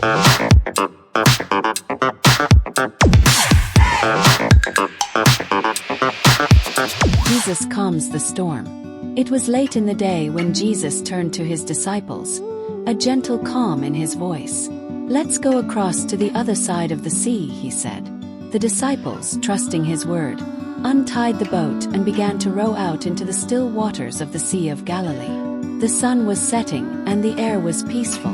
Jesus calms the storm. It was late in the day when Jesus turned to his disciples, a gentle calm in his voice. "Let's go across to the other side of the sea," he said. The disciples, trusting his word, untied the boat and began to row out into the still waters of the Sea of Galilee. The sun was setting and the air was peaceful.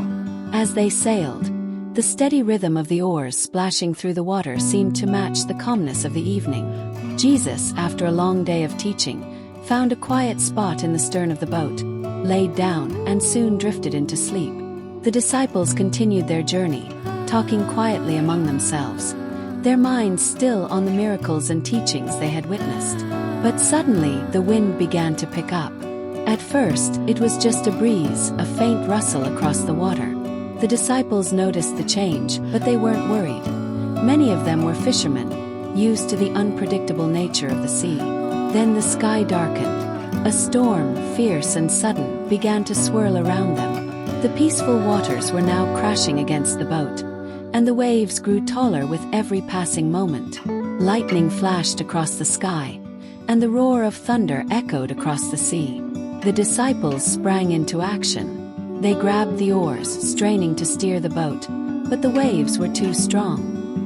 As they sailed, the steady rhythm of the oars splashing through the water seemed to match the calmness of the evening. Jesus, after a long day of teaching, found a quiet spot in the stern of the boat, laid down, and soon drifted into sleep. The disciples continued their journey, talking quietly among themselves, their minds still on the miracles and teachings they had witnessed. But suddenly, the wind began to pick up. At first, it was just a breeze, a faint rustle across the water. The disciples noticed the change, but they weren't worried. Many of them were fishermen, used to the unpredictable nature of the sea. Then the sky darkened. A storm, fierce and sudden, began to swirl around them. The peaceful waters were now crashing against the boat, and the waves grew taller with every passing moment. Lightning flashed across the sky, and the roar of thunder echoed across the sea. The disciples sprang into action. They grabbed the oars, straining to steer the boat, but the waves were too strong.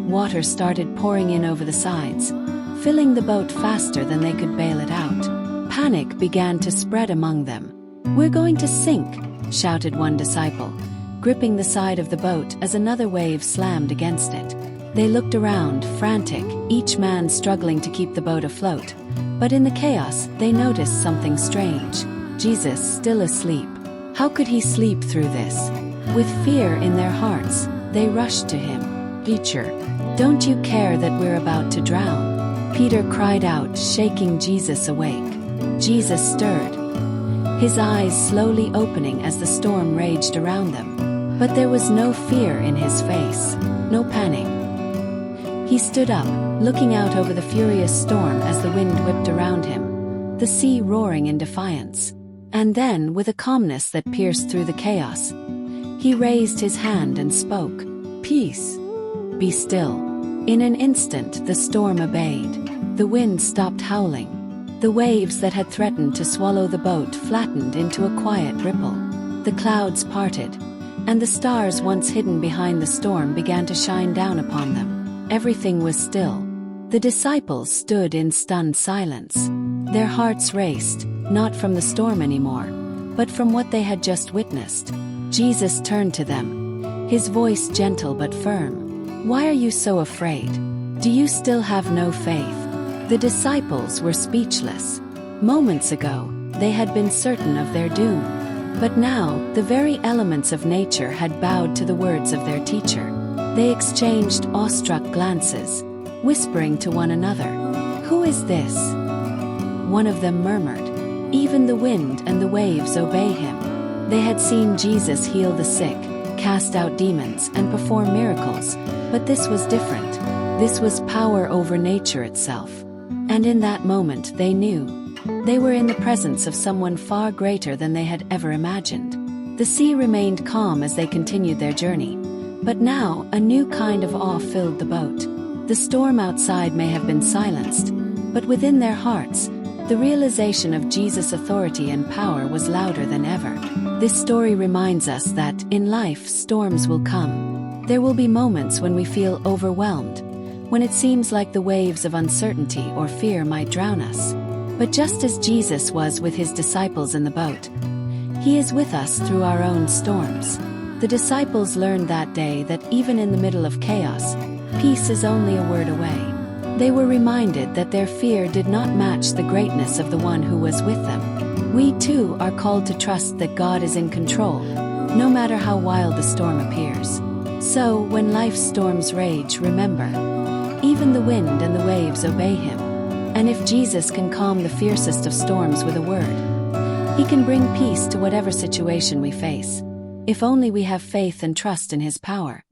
Water started pouring in over the sides, filling the boat faster than they could bail it out. Panic began to spread among them. "We're going to sink," shouted one disciple, gripping the side of the boat as another wave slammed against it. They looked around, frantic, each man struggling to keep the boat afloat. But in the chaos, they noticed something strange. Jesus, still asleep. How could he sleep through this? With fear in their hearts, they rushed to him. "Teacher, don't you care that we're about to drown?" Peter cried out, shaking Jesus awake. Jesus stirred, his eyes slowly opening as the storm raged around them. But there was no fear in his face, no panic. He stood up, looking out over the furious storm as the wind whipped around him, the sea roaring in defiance. And then, with a calmness that pierced through the chaos, he raised his hand and spoke, "Peace, be still." In an instant, the storm obeyed. The wind stopped howling. The waves that had threatened to swallow the boat flattened into a quiet ripple. The clouds parted, and the stars once hidden behind the storm began to shine down upon them. Everything was still. The disciples stood in stunned silence. Their hearts raced, not from the storm anymore, but from what they had just witnessed. Jesus turned to them, his voice gentle but firm. "Why are you so afraid? Do you still have no faith?" The disciples were speechless. Moments ago, they had been certain of their doom. But now, the very elements of nature had bowed to the words of their teacher. They exchanged awestruck glances, whispering to one another, "Who is this?" One of them murmured, "Even the wind and the waves obey him." They had seen Jesus heal the sick, cast out demons, and perform miracles, but this was different. This was power over nature itself. And in that moment they knew. They were in the presence of someone far greater than they had ever imagined. The sea remained calm as they continued their journey. But now, a new kind of awe filled the boat. The storm outside may have been silenced, but within their hearts, the realization of Jesus' authority and power was louder than ever. This story reminds us that, in life, storms will come. There will be moments when we feel overwhelmed, when it seems like the waves of uncertainty or fear might drown us. But just as Jesus was with his disciples in the boat, he is with us through our own storms. The disciples learned that day that even in the middle of chaos, peace is only a word away. They were reminded that their fear did not match the greatness of the one who was with them. We too are called to trust that God is in control, no matter how wild the storm appears. So, when life's storms rage, remember, even the wind and the waves obey him. And if Jesus can calm the fiercest of storms with a word, he can bring peace to whatever situation we face. If only we have faith and trust in his power.